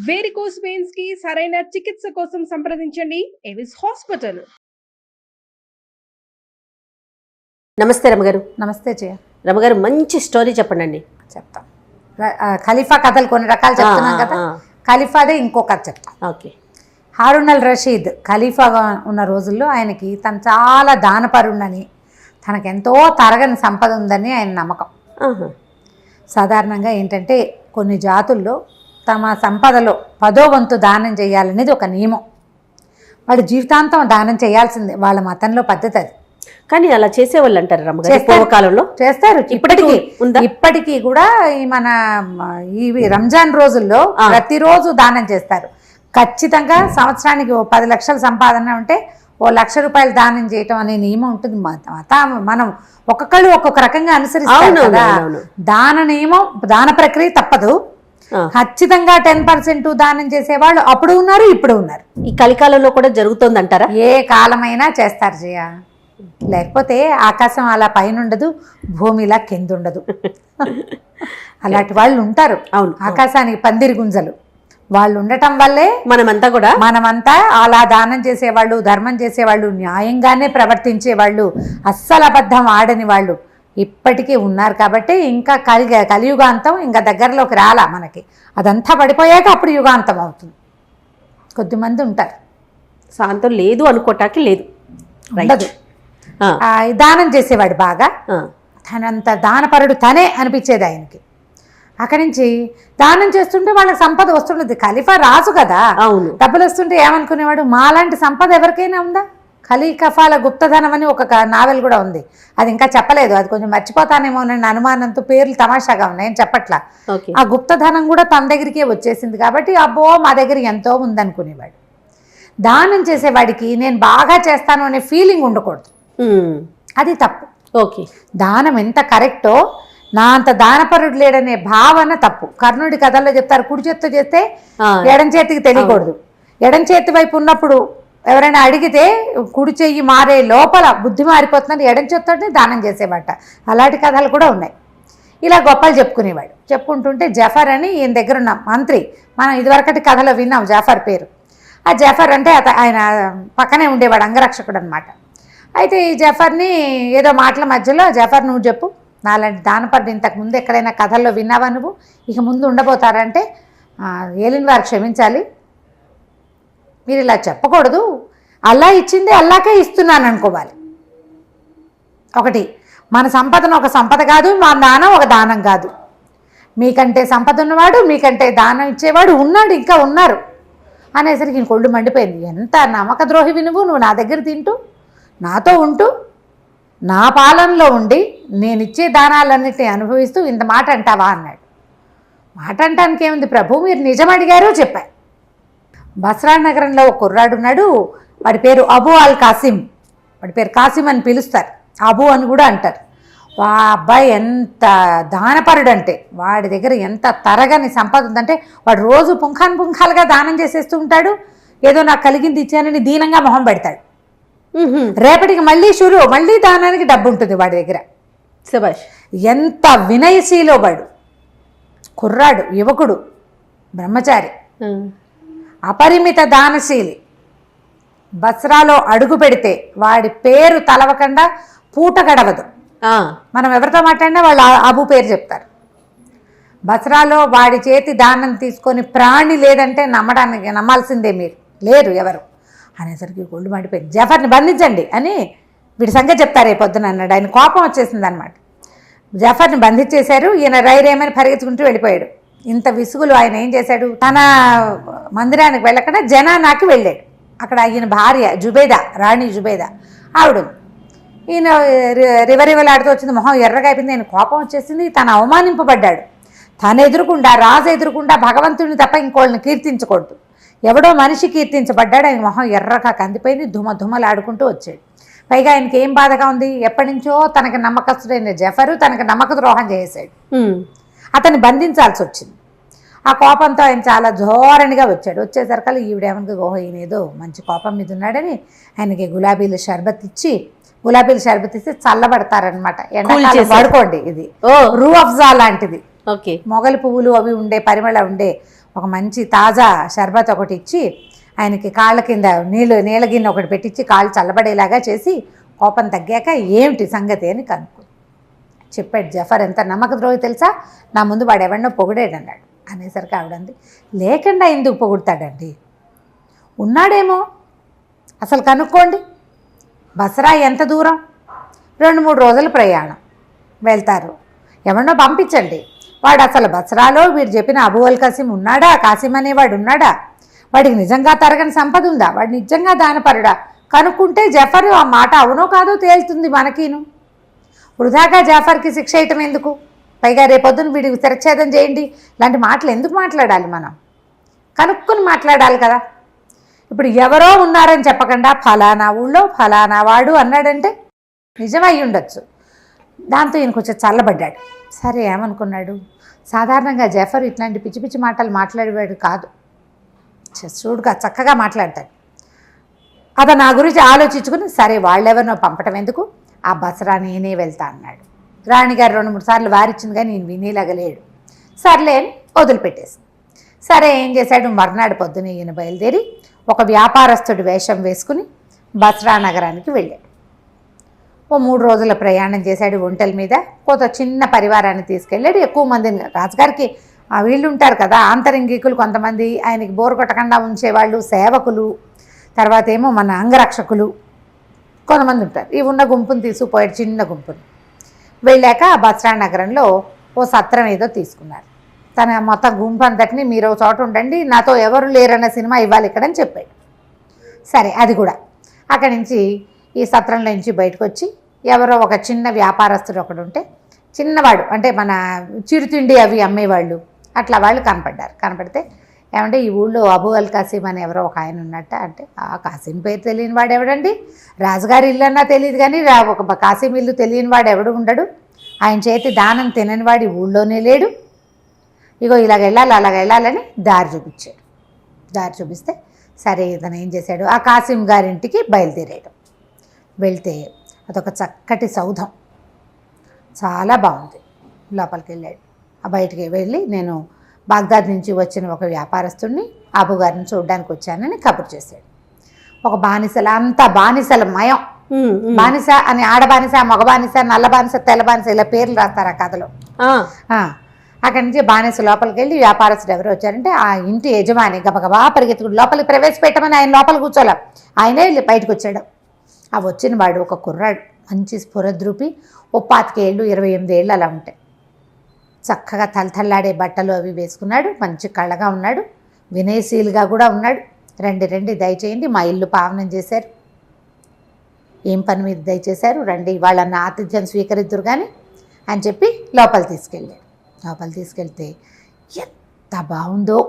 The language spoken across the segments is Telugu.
వేరికోస్ వెయిన్స్ కి సరైన చికిత్స కోసం సంప్రదించండి ఎవిస్ హాస్పిటల్. నమస్తే రమగారు. నమస్తే జయ. రమగారు, మంచి స్టోరీ చెప్పండి. చెప్తాం. ఖలీఫా కథలు కొన్ని రకాలు చెప్తున్నాం కదా, ఖలీఫాదే ఇంకో కథ చెప్తాం. ఓకే. హారూన్ అల్ రషీద్ ఖలీఫాగా ఉన్న రోజుల్లో ఆయనకి తను చాలా దానపరుణ్ణని, తనకెంతో తరగని సంపద ఉందని ఆయన నమ్మకం. సాధారణంగా ఏంటంటే కొన్ని జాతుల్లో తమ సంపదలో 10వ వంతు దానం చేయాలనేది ఒక నియమం. వాడు జీవితాంతం దానం చేయాల్సిందే, వాళ్ళ మతంలో పద్ధతి అది. కానీ అలా చేసేవాళ్ళు అంటారు రమగారు, పూర్వకాలంలో చేస్తారు. ఇప్పటికీ కూడా మన ఈ రంజాన్ రోజుల్లో ప్రతిరోజు దానం చేస్తారు. ఖచ్చితంగా సంవత్సరానికి 10 లక్షల సంపాదన ఉంటే 1 లక్ష రూపాయలు దానం చేయటం అనే నియమం ఉంటుంది. మనం ఒక్కొక్కళ్ళు ఒక్కొక్క రకంగా అనుసరిస్తాం కదా. దాన నియమం, దాన ప్రక్రియ తప్పదు. ఖచ్చితంగా 10% దానం చేసేవాళ్ళు అప్పుడు ఉన్నారు, ఇప్పుడు ఉన్నారు. ఈ కలికాలంలో కూడా జరుగుతుంది అంటారా? ఏ కాలమైనా చేస్తారు జయ. లేకపోతే ఆకాశం అలా పైన ఉండదు, భూమి ఇలా కింద ఉండదు. అలాంటి వాళ్ళు ఉంటారు. అవును, ఆకాశానికి పందిరి గుంజలు వాళ్ళు ఉండటం వల్లే మనమంతా అలా దానం చేసేవాళ్ళు, ధర్మం చేసేవాళ్ళు, న్యాయంగానే ప్రవర్తించేవాళ్ళు, అస్సలు అబద్ధం ఆడని వాళ్ళు ఇప్పటికీ ఉన్నారు. కాబట్టి ఇంకా కలియుగాంతం ఇంకా దగ్గరలోకి రాలా మనకి. అదంతా పడిపోయాక అప్పుడు యుగాంతం అవుతుంది. కొద్దిమంది ఉంటారు, శాంతం లేదు అనుకోటానికి లేదు, ఉండదు. దానం చేసేవాడు బాగా, తనంత దానపరుడు తనే అనిపించేది ఆయనకి. అక్కడి నుంచి దానం చేస్తుంటే వాళ్ళకి సంపద వస్తుండేది. ఖలీఫా రాజు కదా, అవును, డబ్బులు వస్తుంటే ఏమనుకునేవాడు, మాలాంటి సంపద ఎవరికైనా ఉందా? ఖలీఫాల గుప్తధనం అని ఒక నావెల్ కూడా ఉంది, అది ఇంకా చెప్పలేదు. అది కొంచెం మర్చిపోతానేమో అనే అనుమానంతో పేర్లు తమాషాగా ఉన్నాయి, ఏం చెప్పట్లా. ఆ గుప్తధనం కూడా తన దగ్గరికే వచ్చేసింది కాబట్టి అబ్బో మా దగ్గర ఎంతో ఉందనుకునేవాడు. దానం చేసేవాడికి నేను బాగా చేస్తాను అనే ఫీలింగ్ ఉండకూడదు, అది తప్పు. ఓకే, దానం ఎంత కరెక్టో నా అంత దానపరుడు లేడనే భావన తప్పు. కర్ణుడి కథల్లో చెప్తారు, కుడి చేత్తో చేస్తే ఎడం చేతికి తెలియకూడదు. ఎడం చేతి వైపు ఉన్నప్పుడు ఎవరైనా అడిగితే కుడి చెయ్యి మారే లోపల బుద్ధి మారిపోతుందని ఎడం చేత్తోనే దానం చేసేవాట. అలాంటి కథలు కూడా ఉన్నాయి. ఇలా గొప్పలు చెప్పుకునేవాడు. చెప్పుకుంటుంటే జఫర్ అని ఈయన దగ్గర ఉన్న మంత్రి, మనం ఇదివరకటి కథలో విన్నాం జఫర్ పేరు. ఆ జఫర్ అంటే ఆయన పక్కనే ఉండేవాడు, అంగరక్షకుడు అనమాట. అయితే ఈ జఫర్ని ఏదో మాటల మధ్యలో, జఫర్ నువ్వు చెప్పు, నాలాంటి దానపరుడు ఇంతకు ముందు ఎక్కడైనా కథల్లో విన్నావా నువ్వు, ఇక ముందు ఉండబోతారంటే, ఏలిన వారు క్షమించాలి, మీరు ఇలా చెప్పకూడదు, అల్లా ఇచ్చింది అల్లాకే ఇస్తున్నాను అనుకోవాలి. ఒకటి, మన సంపదను ఒక సంపద కాదు, మా దానం ఒక దానం కాదు. మీకంటే సంపద ఉన్నవాడు, మీకంటే దానం ఇచ్చేవాడు ఉన్నాడు, ఇంకా ఉన్నారు అనేసరికి ఇంక ఒళ్ళు మండిపోయింది. ఎంత నమ్మక ద్రోహివి నువ్వు నా దగ్గర తింటూ, నాతో ఉంటూ, నా పాలనలో ఉండి నేనిచ్చే దానాలన్నిటిని అనుభవిస్తూ ఇంత మాట అంటావా అన్నాడు. మాట అంటానికి ఏముంది ప్రభు, మీరు నిజం అడిగారో చెప్పారు. బస్రా నగరంలో ఒక కుర్రాడున్నాడు, వాడి పేరు అబూ అల్ కాసిం. వాడి పేరు కాసిం అని పిలుస్తారు, అబూ అని కూడా అంటారు. వా అబ్బాయి ఎంత దానపరుడు అంటే, వాడి దగ్గర ఎంత తరగని సంపద ఉందంటే, వాడు రోజు పుంఖాలుగా దానం చేసేస్తూ ఉంటాడు. ఏదో నాకు కలిగింది ఇచ్చానని దీనంగా మొహం పెడతాడు. రేపటికి మళ్ళీ దానానికి డబ్బు ఉంటుంది వాడి దగ్గర. శభాష్, ఎంత వినయశీలో వాడు. కుర్రాడు, యువకుడు, బ్రహ్మచారి, అపరిమిత దానశీలి. బస్రాలో అడుగు పెడితే వాడి పేరు తలవకుండా పూట గడవదు. మనం ఎవరితో మాట్లాడినా వాళ్ళు అబూ పేరు చెప్తారు. బస్రాలో వాడి చేతి దానం తీసుకొని ప్రాణి లేదంటే నమ్మాల్సిందే, మీరు లేరు ఎవరు అనేసరికి గొళ్ళు మండిపోయింది. జఫర్ని బంధించండి అని వీడి సంగతి చెప్తారు రేపు పొద్దున అన్నాడు. ఆయన కోపం వచ్చేసింది అనమాట. జఫర్ని బంధించేశారు. ఈయన రైరేమని పరిగెత్తుకుంటూ వెళ్ళిపోయాడు. ఇంత విసుగులు ఆయన ఏం చేశాడు, తన మందిరానికి వెళ్ళకుండా జనానాకి వెళ్ళాడు. అక్కడ ఈయన భార్య జుబేదా, రాణి జుబేదా ఆవిడ. ఈయన రివరివలాడుతూ వచ్చింది, మొహం ఎర్రగా అయిపోయింది. ఆయన కోపం వచ్చేసింది. తను అవమానింపబడ్డాడు. తను ఎదురుకుండా, రాజు ఎదురుకుండా భగవంతుడిని తప్ప ఇంకోళ్ళని కీర్తించకూడదు. ఎవడో మనిషి కీర్తించబడ్డాడు. ఆయన మొహం ఎర్రగా కందిపోయింది, ధుమధుమలాడుకుంటూ వచ్చాడు. పైగా ఆయనకి ఏం బాధగా ఉంది, ఎప్పటి నుంచో తనకి నమ్మకస్తుడైన జఫరు తనకి నమ్మక ద్రోహం చేశాడు. అతన్ని బంధించాల్సి వచ్చింది. ఆ కోపంతో ఆయన చాలా ధోరణిగా వచ్చాడు. వచ్చేసరికల్లా ఈవిడేమనుకో, ఓహో ఈయన ఏదో మంచి కోపం మీద ఉన్నాడని ఆయనకి గులాబీల షర్బత్ ఇచ్చి చల్లబడతారనమాట. ఎండాకాలం వాడుకోండి, ఇది రూ అఫ్జా లాంటిది. మొగలి పువ్వులు అవి ఉండే పరిమళ ఉండే ఒక మంచి తాజా షర్బత్ ఒకటి ఇచ్చి ఆయనకి కాళ్ళ కింద నీళ్ళ గిన్నె ఒకటి పెట్టించి కాళ్ళు చల్లబడేలాగా చేసి కోపం తగ్గాక ఏమిటి సంగతి అని కనుక్కో చెప్పాడు. జఫర్ ఎంత నమ్మక ద్రోహి తెలుసా, నా ముందు వాడు ఎవరినో పొగిడాడు అన్నాడు. అనేసరికి ఆవిడంది, లేకుండా ఎందుకు పొగుడతాడండి, ఉన్నాడేమో అసలు కనుక్కోండి. బసరా ఎంత దూరం, 2-3 రోజుల ప్రయాణం, వెళ్తారు, ఎవరినో పంపించండి. వాడు అసలు బసరాలో వీడు చెప్పిన అబూ అల్ కాసిం ఉన్నాడా, కాసిం అనేవాడు ఉన్నాడా, వాడికి నిజంగా తరగని సంపద ఉందా, వాడు నిజంగా దానపరుడా, కనుక్కుంటే జఫర్ ఆ మాట అవునో కాదో తేలుతుంది మనకిను. వృధాగా జాఫర్కి శిక్ష వేయటం ఎందుకు, పైగా రేపొద్దున వీడికి శిరచ్ఛేదం చేయండి, ఇలాంటి మాటలు ఎందుకు మాట్లాడాలి, మనం కనుక్కుని మాట్లాడాలి కదా. ఇప్పుడు ఎవరో ఉన్నారని చెప్పకుండా ఫలానా ఊళ్ళో ఫలానా వాడు అన్నాడంటే నిజమై ఉండొచ్చు. దాంతో ఈయన కొంచెం చల్లబడ్డాడు. సరే ఏమనుకున్నాడు, సాధారణంగా జఫర్ ఇట్లాంటి పిచ్చి పిచ్చి మాటలు మాట్లాడేవాడు కాదు, చూడుగా చక్కగా మాట్లాడతాడు. అతను నా గురించి ఆలోచించుకుని సరే వాళ్ళెవరినో పంపటం ఎందుకు, ఆ బసరా నేనే వెళ్తా అన్నాడు. రాణిగారు 2-3 సార్లు వారిచ్చింది కానీ నేను వినేలాగలేడు. సర్లే అని వదిలిపెట్టేసి సరే ఏం చేశాడు, మర్నాడు పొద్దున ఈయన బయలుదేరి ఒక వ్యాపారస్తుడి వేషం వేసుకుని బసరా నగరానికి వెళ్ళాడు. ఓ 3 రోజుల ప్రయాణం చేశాడు ఒంటెల మీద. కొంత చిన్న పరివారాన్ని తీసుకెళ్ళాడు. ఎక్కువ మందిని, రాజుగారికి వీళ్ళు ఉంటారు కదా ఆంతరంగికులు కొంతమంది, ఆయనకి బోరు కొట్టకుండా ఉంచేవాళ్ళు, సేవకులు, తర్వాత ఏమో మన అంగరక్షకులు కొంతమంది ఉంటారు. ఈ ఉన్న గుంపుని తీసుకుపోయాడు, చిన్న గుంపుని. వెళ్ళాక బసరా నగరంలో ఓ సత్రం ఏదో తీసుకున్నారు. తన మొత్తం గుంపు అంతటిని మీరు ఒక చోట ఉండండి, నాతో ఎవరు లేరన్న సినిమా ఇవ్వాలి ఇక్కడని చెప్పాడు. సరే అది కూడా అక్కడి నుంచి ఈ సత్రంలో నుంచి బయటకు వచ్చి ఎవరో ఒక చిన్న వ్యాపారస్తుడు ఒకడు ఉంటే, చిన్నవాడు అంటే మన చిరుతిండి అవి అమ్మేవాళ్ళు అట్లా వాళ్ళు కనపడితే ఏమంటే ఈ ఊళ్ళో అబూ అల్ కాసిం అని ఎవరో ఒక ఆయన ఉన్నట్ట అంటే, ఆ కాసిం పేరు తెలియని వాడు ఎవడండి, రాజుగారి ఇల్లు అన్నా తెలియదు కానీ ఒక కాసిం ఇల్లు తెలియని వాడు ఎవడు ఉండడు, ఆయన చేతి దానం తినని వాడి ఊళ్ళోనే లేడు, ఇగో ఇలాగ వెళ్ళాలి అలాగ వెళ్ళాలని దారి చూపించాడు. దారి చూపిస్తే సరే ఇతను ఏం చేశాడు, ఆ కాసిం గారింటికి బయలుదేరాడు. వెళ్తే అదొక చక్కటి సౌధం, చాలా బాగుంది. లోపలికి వెళ్ళాడు. ఆ బయటికి వెళ్ళి నేను బాగ్దాద్ నుంచి వచ్చిన ఒక వ్యాపారస్తుడిని అబు గారిని చూడడానికి వచ్చానని కబురు చేశాడు. ఒక బానిసల అంతా బానిసల మయం, బానిస అని ఆడబానిస, మగ బానిస, నల్ల బానిస, తెల్ల బానిస ఇలా పేర్లు రాస్తారు ఆ కథలో. అక్కడి నుంచి బానిస లోపలికి వెళ్ళి వ్యాపారస్తుడు ఎవరు వచ్చారంటే ఆ ఇంటి యజమాని గబగబా పరిగెత్తుకుని లోపలికి ప్రవేశపెట్టమని ఆయన లోపలికి కూర్చోలే, ఆయనే వెళ్ళి బయటకు వచ్చాడు. ఆ వచ్చిన వాడు ఒక కుర్రాడు, మంచి స్ఫురద్రూపి, 25 ఏళ్ళు 28 ఏళ్ళు అలా ఉంటాయి. చక్కగా తలతల్లాడే బట్టలు అవి వేసుకున్నాడు, మంచి కళ్ళగా ఉన్నాడు, వినయశీలుగా కూడా ఉన్నాడు. రండి దయచేయండి, మా ఇల్లు పావనం చేశారు, ఏం పని మీద దయచేశారు, రండి వాళ్ళన్న ఆతిథ్యం స్వీకరిద్దురు కానీ అని చెప్పి లోపలికి తీసుకెళ్ళాడు. లోపలికి తీసుకెళ్తే ఎంత బాగుందో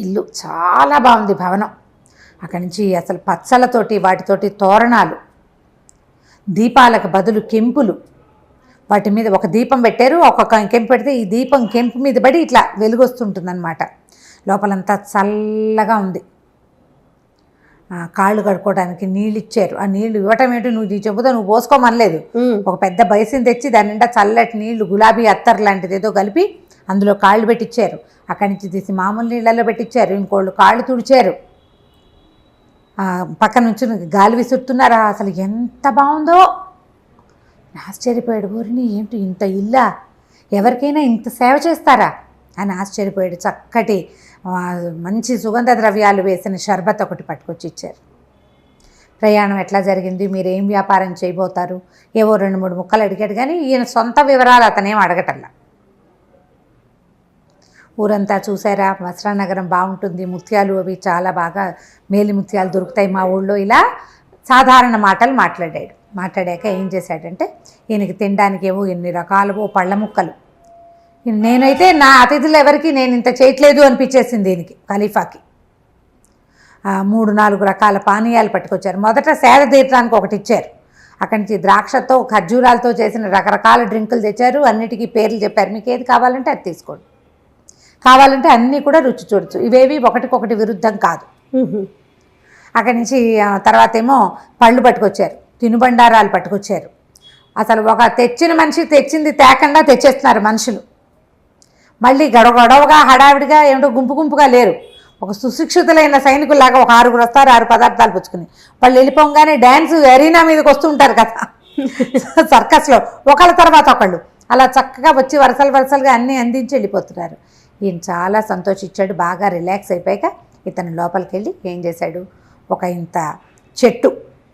ఇల్లు చాలా బాగుంది భవనం. అక్కడి నుంచి అసలు పచ్చలతోటి వాటితోటి తోరణాలు, దీపాలకు బదులు కెంపులు, వాటి మీద ఒక దీపం పెట్టారు, ఒక్కొక్క కెంపు పెడితే ఈ దీపం కెంపు మీద పడి ఇట్లా వెలుగొస్తుంటుందన్నమాట. లోపలంతా చల్లగా ఉంది. కాళ్ళు కడుక్కోవడానికి నీళ్ళు ఇచ్చారు. ఆ నీళ్లు ఇవ్వటం ఏంటి, నువ్వు చెబుతా నువ్వు పోసుకోమనలేదు, ఒక పెద్ద బైసిని తెచ్చి దాని నిండా చల్లటి నీళ్లు గులాబీ అత్తర్ లాంటిది ఏదో కలిపి అందులో కాళ్ళు పెట్టించారు. అక్కడి నుంచి తీసి మామూలు నీళ్ళల్లో పెట్టించారు. ఇంకోళ్ళు కాళ్ళు తుడిచారు, పక్క నుంచి గాలి విసురుతున్నారా. అసలు ఎంత బాగుందో, ఆశ్చర్యపోయాడు. ఊరిని ఏంటి ఇంత ఇల్లా, ఎవరికైనా ఇంత సేవ చేస్తారా అని ఆశ్చర్యపోయాడు. చక్కటి మంచి సుగంధ ద్రవ్యాలు వేసిన షర్బత్ ఒకటి పట్టుకొచ్చి ఇచ్చారు. ప్రయాణం ఎట్లా జరిగింది, మీరు ఏం వ్యాపారం చేయబోతారు, ఏవో 2-3 ముక్కలు అడిగాడు కానీ ఈయన సొంత వివరాలు అతనేం అడగటల్లా. ఊరంతా చూసారా, బసరా నగరం బాగుంటుంది, ముత్యాలు అవి చాలా బాగా మేలి ముత్యాలు దొరుకుతాయి మా ఊళ్ళో, ఇలా సాధారణ మాటలు మాట్లాడాక ఏం చేశాడంటే ఈయనకి తినడానికి ఏవో ఎన్ని రకాలవో పళ్ళ ముక్కలు. నేనైతే నా అతిథులు ఎవరికి నేను ఇంత చేయట్లేదు అనిపించేసింది దీనికి. ఖలీఫాకి 3-4 రకాల పానీయాలు పట్టుకొచ్చారు. మొదట సేద తీర్చడానికి ఒకటి ఇచ్చారు. అక్కడి నుంచి ద్రాక్షతో ఖర్జూరాలతో చేసిన రకరకాల డ్రింకులు తెచ్చారు. అన్నిటికీ పేర్లు చెప్పారు, మీకు ఏది కావాలంటే అది తీసుకోండి, కావాలంటే అన్నీ కూడా రుచి చూడొచ్చు, ఇవేవి ఒకటికొకటి విరుద్ధం కాదు. అక్కడి నుంచి తర్వాత ఏమో పళ్ళు పట్టుకొచ్చారు, తినుబండారాలు పట్టుకొచ్చారు. అసలు ఒక తెచ్చిన మనిషి తెచ్చింది తేకుండా తెచ్చేస్తున్నారు మనుషులు. మళ్ళీ గొడవగా హడావిడిగా ఏమిటో గుంపుగా లేరు. ఒక సుశిక్షితులైన సైనికుల్లాగా ఒక 6 వస్తారు, 6 పదార్థాలు పుచ్చుకుని. వాళ్ళు వెళ్ళిపోగానే డ్యాన్స్ ఎరీనా మీదకి వస్తుంటారు కదా సర్కస్లో, ఒకళ్ళ తర్వాత ఒకళ్ళు అలా చక్కగా వచ్చి వరుసలుగా అన్నీ అందించి వెళ్ళిపోతున్నారు. ఈయన చాలా సంతోషించాడు. బాగా రిలాక్స్ అయిపోయాక ఇతను లోపలికి వెళ్ళి ఏం చేశాడు, ఒక ఇంత చెట్టు,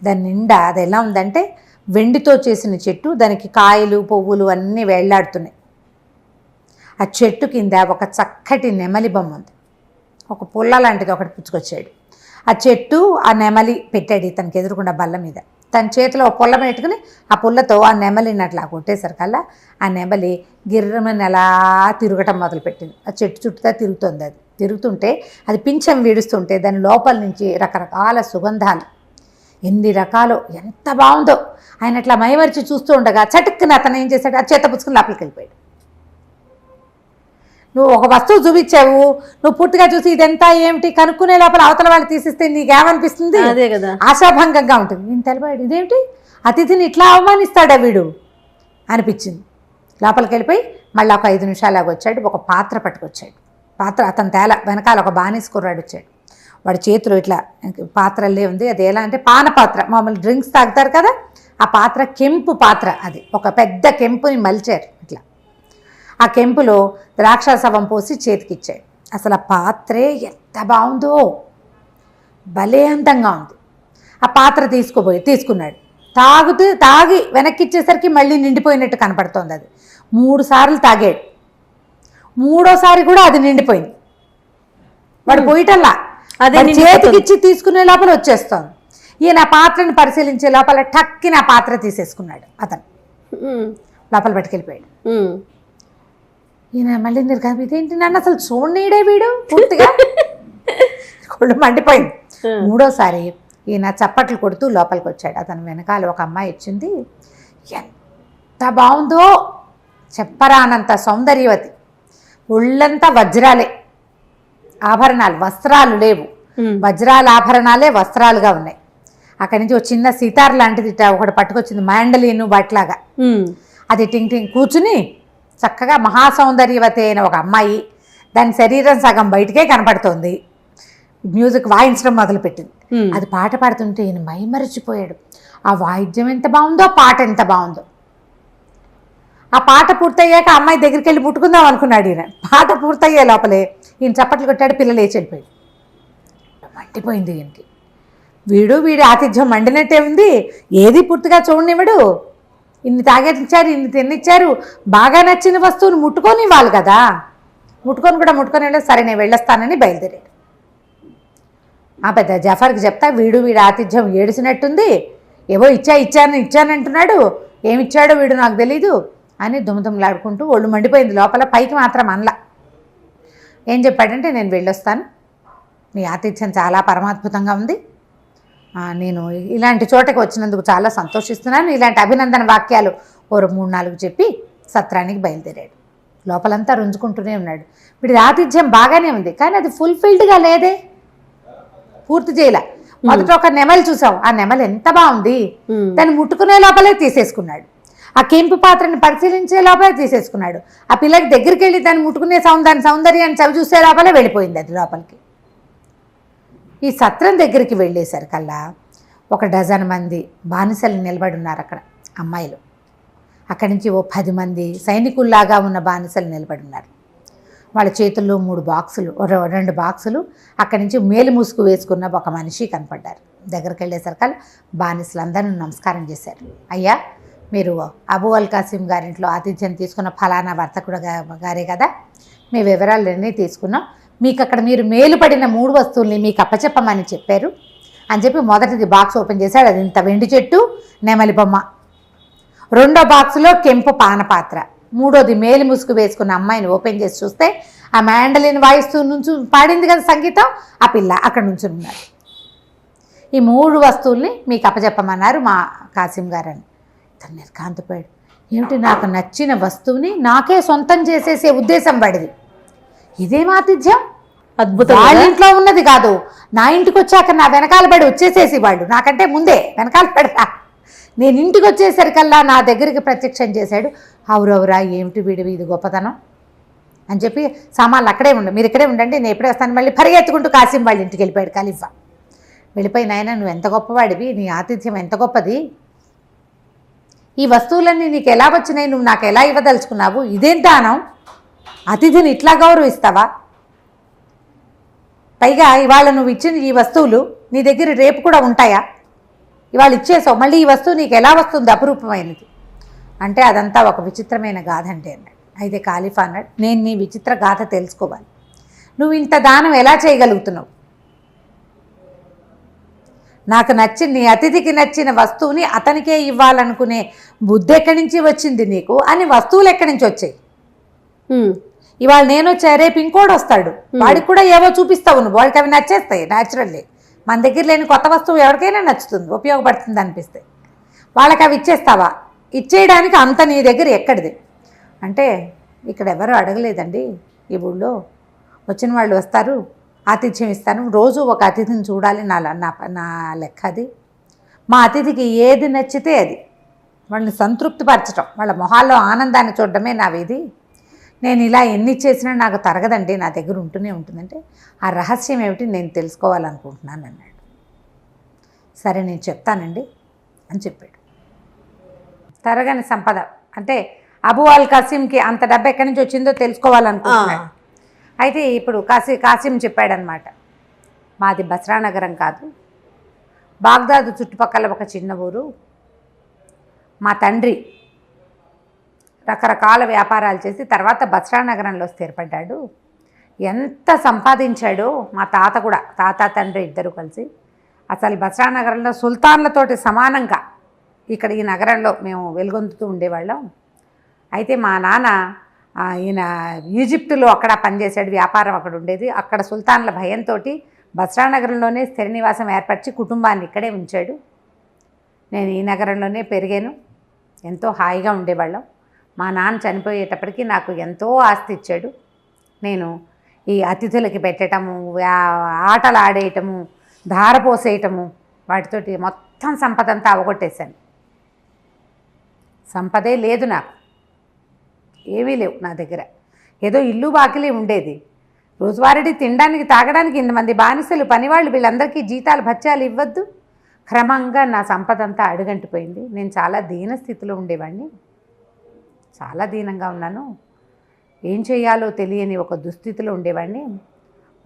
దాని నిండా అది ఎలా ఉందంటే వెండితో చేసిన చెట్టు, దానికి కాయలు పువ్వులు అన్నీ వేళ్లాడుతున్నాయి. ఆ చెట్టు కింద ఒక చక్కటి నెమలి బొమ్మ ఉంది. ఒక పుల్ల లాంటిది ఒకటి పుచ్చుకొచ్చాడు. ఆ చెట్టు ఆ నెమలి పెట్టాడు ఇతనికి ఎదురుకుండా బల్ల మీద. తన చేతిలో ఒక పుల్ల పెట్టుకుని ఆ పుల్లతో ఆ నెమలిని అట్లా కొట్టేసరికల్లా ఆ నెమలి గిర్రమని అలా తిరగటం మొదలుపెట్టింది. ఆ చెట్టు చుట్టూ తిరుగుతుంది. అది తిరుగుతుంటే అది పింఛం వీడుస్తుంటే దాని లోపల నుంచి రకరకాల సుగంధాలు, ఎన్ని రకాలు, ఎంత బాగుందో. ఆయన అట్లా మైమరిచి చూస్తూ ఉండగా చటుక్కున అతను ఏం చేశాడు, ఆ చేత పుచ్చుకుని లోపలికి వెళ్ళిపోయాడు. నువ్వు ఒక వస్తువు చూపించావు, నువ్వు పూర్తిగా చూసి ఇదంతా ఏమిటి కనుక్కునే లోపల అవతల వాళ్ళు తీసిస్తే నీకేమనిపిస్తుంది? అదే కదా, ఆశాభంగంగా ఉంటుంది. నేను తెలిపాడు, ఇదేమిటి అతిథిని ఇట్లా అవమానిస్తాడా వీడు అనిపించింది. లోపలికి వెళ్ళిపోయి మళ్ళీ ఒక 5 నిమిషాలాగా వచ్చాడు. ఒక పాత్ర పట్టుకొచ్చాడు. పాత్ర అతను తేల వెనకాల ఒక బానిస కుర్రాడు వచ్చాడు. వాడి చేతిలో ఇట్లా పాత్రలే ఉంది. అది ఎలా అంటే పాన పాత్ర, మామూలు డ్రింక్స్ తాగుతారు కదా ఆ పాత్ర, కెంపు పాత్ర. అది ఒక పెద్ద కెంపుని మలిచారు ఇట్లా. ఆ కెంపులో ద్రాక్షాసవం పోసి చేతికిచ్చాడు. అసలు ఆ పాత్రే ఎంత బాగుందో, భలే అందంగా ఉంది. ఆ పాత్ర తీసుకున్నాడు. తాగి వెనక్కి ఇచ్చేసరికి మళ్ళీ నిండిపోయినట్టు కనపడుతోంది. అది 3 సార్లు తాగాడు. 3వసారి కూడా అది నిండిపోయింది. వాడు పోయిటల్లా అదే చేతికిచ్చి తీసుకునే లోపల వచ్చేస్తోంది. ఈయన ఆ పాత్రని పరిశీలించే లోపల టక్కిన ఆ పాత్ర తీసేసుకున్నాడు. అతను లోపల పట్టుకెళ్ళిపోయాడు. ఈయన మళ్ళీ ఇదేంటి నన్ను అసలు చూడనీడే వీడు పూర్తిగా కొళ్ళు మండిపోయింది. 3వసారి ఈయన చప్పట్లు కొడుతూ లోపలికి వచ్చాడు. అతను వెనకాల ఒక అమ్మాయి వచ్చింది. ఎంత బాగుందో చెప్పరానంత సౌందర్యవతి, ఒళ్ళంతా వజ్రాలే, ఆభరణాలు, వస్త్రాలు లేవు, వజ్రాల ఆభరణాలే వస్త్రాలుగా ఉన్నాయి. అక్కడి నుంచి ఒక చిన్న సితార్ లాంటిది ఒకటి పట్టుకొచ్చింది, మ్యాండలీను బట్లాగా. అది టింగ్ టింగ్ కూర్చుని చక్కగా మహాసౌందర్యవతి అయిన ఒక అమ్మాయి, దాని శరీరం సగం బయటికే కనపడుతోంది. మ్యూజిక్ వాయించడం మొదలుపెట్టింది. అది పాట పాడుతుంటే ఈయన మైమరిచిపోయాడు. ఆ వాయిద్యం ఎంత బాగుందో, పాట ఎంత బాగుందో. ఆ పాట పూర్తయ్యాక అమ్మాయి దగ్గరికి వెళ్ళి ముట్టుకుందాం అనుకున్నాడు ఈయన. పాట పూర్తయ్యే లోపలే ఈయన చప్పట్లు కొట్టాడు. పిల్ల లేచి వెళ్ళిపోయాడు. మండిపోయింది ఈయనకి. వీడి ఆతిథ్యం మండినట్టే ఉంది. ఏది పూర్తిగా చూడనివ్వడు. ఇన్ని తాగేటిచ్చారు, ఇన్ని తిన్నిచ్చారు, బాగా నచ్చిన వస్తువుని ముట్టుకొని ఇవ్వాలి కదా. ముట్టుకొని వెళ్ళి సరే నేను వెళ్ళొస్తానని బయలుదేరాడు. ఆ పెద్ద జఫర్కి చెప్తా, వీడి ఆతిథ్యం ఏడిసినట్టుంది, ఏవో ఇచ్చానంటున్నాడు, ఏమిచ్చాడో వీడు నాకు తెలీదు అని దుమ్ములాడుకుంటూ ఒళ్ళు మండిపోయింది లోపల. పైకి మాత్రం అనలా. ఏం చెప్పాడంటే, నేను వెళ్ళొస్తాను, మీ ఆతిథ్యం చాలా పరమాద్భుతంగా ఉంది, నేను ఇలాంటి చోటకి వచ్చినందుకు చాలా సంతోషిస్తున్నాను, ఇలాంటి అభినందన వాక్యాలు ఓ 3-4 చెప్పి సత్రానికి బయలుదేరాడు. లోపలంతా రుంజుకుంటూనే ఉన్నాడు. వీడి ఆతిథ్యం బాగానే ఉంది, కానీ అది ఫుల్ఫిల్డ్గా లేదే, పూర్తి చేయలే. మొదట ఒక నెమలి చూసాం, ఆ నెమలి ఎంత బాగుంది, దాన్ని ముట్టుకునే లోపలే తీసేసుకున్నాడు. ఆ కెంపు పాత్రని పరిశీలించే లోపలే తీసేసుకున్నాడు. ఆ పిల్లకి దగ్గరికి వెళ్ళి దాన్ని ముట్టుకునే దాని సౌందర్యాన్ని చవి చూసే లోపలే వెళ్ళిపోయింది అది లోపలికి. ఈ సత్రం దగ్గరికి వెళ్ళేసరికల్లా ఒక 12 మంది బానిసలు నిలబడి ఉన్నారు అక్కడ, అమ్మాయిలు. అక్కడి నుంచి ఓ 10 మంది సైనికుల్లాగా ఉన్న బానిసలు నిలబడి ఉన్నారు. వాళ్ళ చేతుల్లో 3 బాక్సులు, 2 బాక్సులు. అక్కడి నుంచి మేలు ముసుగు వేసుకున్న ఒక మనిషి కనపడ్డారు. దగ్గరికి వెళ్ళేసరికల్లా బానిసలందరూ నమస్కారం చేశారు. అయ్యా, మీరు అబూ అల్ కాసిం గారింట్లో ఆతిథ్యం తీసుకున్న ఫలానా వర్తకుడు గారే కదా, మీ వివరాలన్నీ తీసుకున్నాం, మీకు అక్కడ మీరు మేలుపడిన 3 వస్తువుల్ని మీకు అప్పచెప్పమని చెప్పారు అని చెప్పి మొదటిది బాక్స్ ఓపెన్ చేశాడు. అది ఇంత వెండి చెట్టు, నెమలి బొమ్మ. 2వ బాక్సులో కెంపు పానపాత్ర. 3వది మేలు ముసుగు వేసుకున్న అమ్మాయిని ఓపెన్ చేసి చూస్తే ఆ మ్యాండలిన్ వాయిస్తూ నుంచి పాడింది కదా సంగీతం, ఆ పిల్ల అక్కడ నుంచి ఉన్నారు. ఈ 3 వస్తువుల్ని మీకు అప్పచెప్పమన్నారు మా కాసిం గారని. తను నిర్కాంతపోయాడు. ఏమిటి, నాకు నచ్చిన వస్తువుని నాకే సొంతం చేసేసే ఉద్దేశం పడింది, ఇదేం ఆతిథ్యం, అద్భుతం. వాళ్ళ ఇంట్లో ఉన్నది కాదు, నా ఇంటికి వచ్చాక నా వెనకాల పడి వచ్చేసేసి వాళ్ళు, నాకంటే ముందే వెనకాల పడరా, నేను ఇంటికి వచ్చేసరికల్లా నా దగ్గరికి ప్రత్యక్షం చేశాడు. అవురవురా, ఏమిటి వీడివి ఇది గొప్పతనం అని చెప్పి సామాన్లు అక్కడే ఉండు, మీరు ఇక్కడే ఉండండి, నేను ఎప్పుడే వస్తాను. మళ్ళీ పరిగెత్తుకుంటూ కాసిం వాళ్ళ ఇంటికి వెళ్ళిపోయాడు ఖలీఫా. వెళ్ళిపోయి, నాయన నువ్వు ఎంత గొప్పవాడివి, నీ ఆతిథ్యం ఎంత గొప్పది, ఈ వస్తువులన్నీ నీకు ఎలా వచ్చినాయి, నువ్వు నాకు ఎలా ఇవ్వదలుచుకున్నావు, ఇదేం దానం, అతిథిని ఇట్లా గౌరవిస్తావా, పైగా ఇవాళ నువ్వు ఇచ్చిన ఈ వస్తువులు నీ దగ్గర రేపు కూడా ఉంటాయా, ఇవాళ ఇచ్చేసావు, మళ్ళీ ఈ వస్తువు నీకు ఎలా వస్తుంది అపురూపమైనది అంటే అదంతా ఒక విచిత్రమైన గాథ అంటే అన్నాడు. అయితే ఖలీఫా అన్నాడు, నేను నీ విచిత్ర గాథ తెలుసుకోవాలి, నువ్వు ఇంత దానం ఎలా చేయగలుగుతున్నావు, నాకు నచ్చిన నీ అతిథికి నచ్చిన వస్తువుని అతనికే ఇవ్వాలనుకునే బుద్ధి ఎక్కడి నుంచి వచ్చింది నీకు, అని వస్తువులు ఎక్కడి నుంచి వచ్చాయి, ఇవాళ నేను వచ్చా రేపు ఇంకోటి వస్తాడు, వాడికి కూడా ఏవో చూపిస్తావు నువ్వు, వాడికి అవి నచ్చేస్తాయి న్యాచురల్లీ. మన దగ్గర లేని కొత్త వస్తువు ఎవరికైనా నచ్చుతుంది, ఉపయోగపడుతుంది అనిపిస్తే, వాళ్ళకి అవి ఇచ్చేస్తావా, ఇచ్చేయడానికి అంత నీ దగ్గర ఎక్కడిది అంటే, ఇక్కడ ఎవరు అడగలేదండి, ఈ ఊళ్ళో వచ్చిన వాళ్ళు వస్తారు, ఆతిథ్యం ఇస్తాను, రోజు ఒక అతిథిని చూడాలి, నా లెక్క అది, మా అతిథికి ఏది నచ్చితే అది, వాళ్ళని సంతృప్తిపరచడం, వాళ్ళ మొహాల్లో ఆనందాన్ని చూడడమే నా విధి, నేను ఇలా ఎన్ని చేసినా నాకు తరగదండి, నా దగ్గర ఉంటూనే ఉంటుందంటే ఆ రహస్యం ఏమిటి నేను తెలుసుకోవాలనుకుంటున్నాను అన్నాడు. సరే నేను చెప్తానండి అని చెప్పాడు. తరగని సంపద అంటే అబూ అల్ కాసిమ్కి అంత డబ్బు ఎక్కడి నుంచి వచ్చిందో తెలుసుకోవాలనుకుంటున్నాడు. అయితే ఇప్పుడు కాసిం చెప్పాడనమాట, మాది బస్రా నగరం కాదు, బాగ్దాదు చుట్టుపక్కల ఒక చిన్న ఊరు, మా తండ్రి రకరకాల వ్యాపారాలు చేసి తర్వాత బస్రా నగరంలో స్థిరపడ్డాడు, ఎంత సంపాదించాడో, మా తాత కూడా, తాత తండ్రి ఇద్దరు కలిసి అసలు బస్రా నగరంలో సుల్తాన్లతోటి సమానంగా ఇక్కడ ఈ నగరంలో మేము వెలుగొందుతూ ఉండేవాళ్ళం. అయితే మా నాన్న ఈయన ఈజిప్టులో అక్కడ పనిచేశాడు, వ్యాపారం అక్కడ ఉండేది, అక్కడ సుల్తాన్ల భయంతో బస్రా నగరంలోనే స్థిర నివాసం ఏర్పరిచి కుటుంబాన్ని ఇక్కడే ఉంచాడు. నేను ఈ నగరంలోనే పెరిగాను, ఎంతో హాయిగా ఉండేవాళ్ళం. మా నాన్న చనిపోయేటప్పటికి నాకు ఎంతో ఆస్తి ఇచ్చాడు. నేను ఈ అతిథులకి పెట్టడము, ఆటలు ఆడేయటము, ధారపోసేయటము, వాటితోటి మొత్తం సంపదంతా అవగొట్టేశాను. సంపదే లేదు నాకు, ఏమీ లేవు నా దగ్గర, ఏదో ఇల్లు బాకిలే ఉండేది, రోజువారీ తినడానికి తాగడానికి ఇంతమంది బానిసలు పనివాళ్ళు, వీళ్ళందరికీ జీతాలు భత్యాలు ఇవ్వద్దు. క్రమంగా నా సంపదంతా అడుగంటిపోయింది. నేను చాలా దీన స్థితిలో ఉండేవాడిని, చాలా దీనంగా ఉన్నాను, ఏం చేయాలో తెలియని ఒక దుస్థితిలో ఉండేవాడిని.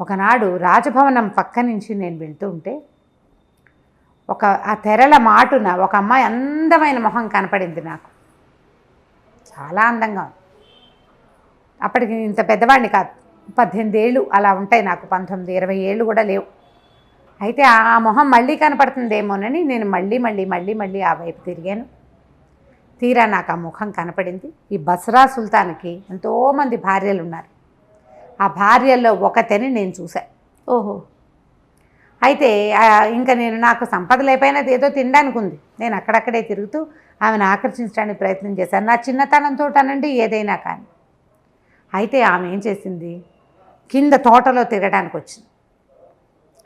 ఒకనాడు రాజభవనం పక్క నుంచి నేను వెళ్తూ ఉంటే ఆ తెరల మాటున ఒక అమ్మాయి అందమైన మొహం కనపడింది నాకు, చాలా అందంగా ఉంది. అప్పటికి ఇంత పెద్దవాడిని కాదు, 18 ఏళ్ళు అలా ఉంటాయి నాకు, 19, 20 ఏళ్ళు కూడా లేవు. అయితే ఆ మొహం మళ్ళీ కనపడుతుందేమోనని నేను మళ్ళీ ఆ వైపు తిరిగాను. తీరా నాకు ఆ ముఖం కనపడింది. ఈ బస్రా సుల్తాన్కి ఎంతోమంది భార్యలు ఉన్నారు, ఆ భార్యల్లో ఒకతని నేను చూశాను. ఓహో. అయితే ఇంకా నాకు సంపద లేకపోయినా ఏదో తినడానికి ఉంది, నేను అక్కడక్కడే తిరుగుతూ ఆమెను ఆకర్షించడానికి ప్రయత్నం చేశాను, నా చిన్నతనంతో అనండి ఏదైనా కానీ. అయితే ఆమె ఏం చేసింది, కింద తోటలో తిరగడానికి వచ్చింది.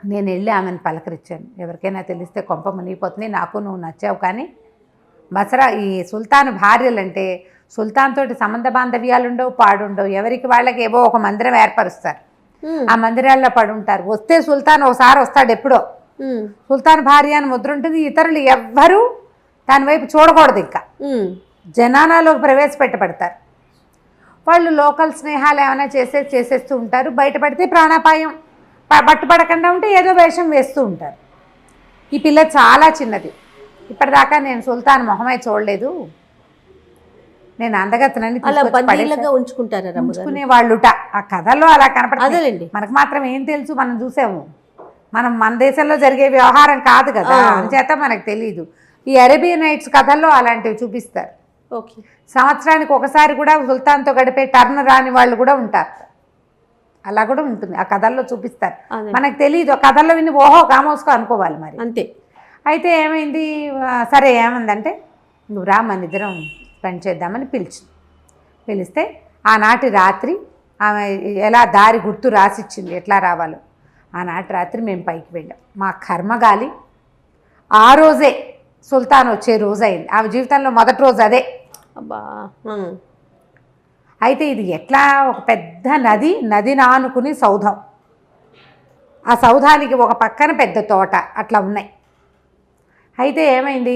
నేను వెళ్ళి ఆమెను పలకరించాను, ఎవరికైనా తెలిస్తే కొంప మునిగిపోతుంది, నాకు నువ్వు నచ్చావు, కానీ బస్రా ఈ సుల్తాన్ భార్యలంటే సుల్తాన్ తోటి సంబంధ బాంధవ్యాలు ఉండవు, పాడుండవు, ఎవరికి వాళ్ళకి ఏవో ఒక మందిరం ఏర్పరుస్తారు, ఆ మందిరాల్లో పడుంటారు. వస్తే సుల్తాన్ ఒకసారి వస్తాడు ఎప్పుడో, సుల్తాన్ భార్య అని ముద్ర ఉంటుంది, ఇతరులు ఎవ్వరూ దాని వైపు చూడకూడదు, ఇంకా జనానాలోకి ప్రవేశపెట్టబడతారు. వాళ్ళు లోకల్ స్నేహాలు ఏమైనా చేసేస్తూ ఉంటారు, బయటపడితే ప్రాణాపాయం, పట్టుపడకుండా ఉంటే ఏదో వేషం వేస్తూ ఉంటారు. ఈ పిల్ల చాలా చిన్నది, ఇప్పటిదాకా నేను సుల్తాన్ మొహమే చూడలేదు, నేను అందగత్తనని ఉంచుకునే వాళ్ళుట. ఆ కథల్లో అలా కనపడలేండి, మనకు మాత్రం ఏం తెలుసు, మనం చూసాము, మన దేశంలో జరిగే వ్యవహారం కాదు కదా, అందుచేత మనకు తెలీదు. ఈ అరేబియన్ నైట్స్ కథల్లో అలాంటివి చూపిస్తారు. సంవత్సరానికి ఒకసారి కూడా సుల్తాన్తో గడిపే టర్న్ రాని వాళ్ళు కూడా ఉంటారు, అలా కూడా ఉంటుంది, ఆ కథల్లో చూపిస్తారు, మనకు తెలియదు. ఆ కథల్లో విని ఓహో కామోసుకో అనుకోవాలి మరి, అంతే. అయితే ఏమైంది, సరే ఏమందంటే నువ్వు రా మన ఇద్దరం స్పెండ్ చేద్దామని పిలిస్తే ఆనాటి రాత్రి ఆమె ఎలా దారి గుర్తు రాసిచ్చింది ఎట్లా రావాలో. ఆనాటి రాత్రి మేము పైకి వెళ్ళాం, మా కర్మగాలి ఆ రోజే సుల్తాన్ వచ్చే రోజు అయింది, ఆమె జీవితంలో మొదటి రోజు అదే. అబ్బా. అయితే ఇది ఎట్లా ఒక పెద్ద నదిని ఆనుకుని సౌధం, ఆ సౌధానికి ఒక పక్కన పెద్ద తోట అట్లా ఉన్నాయి. అయితే ఏమైంది,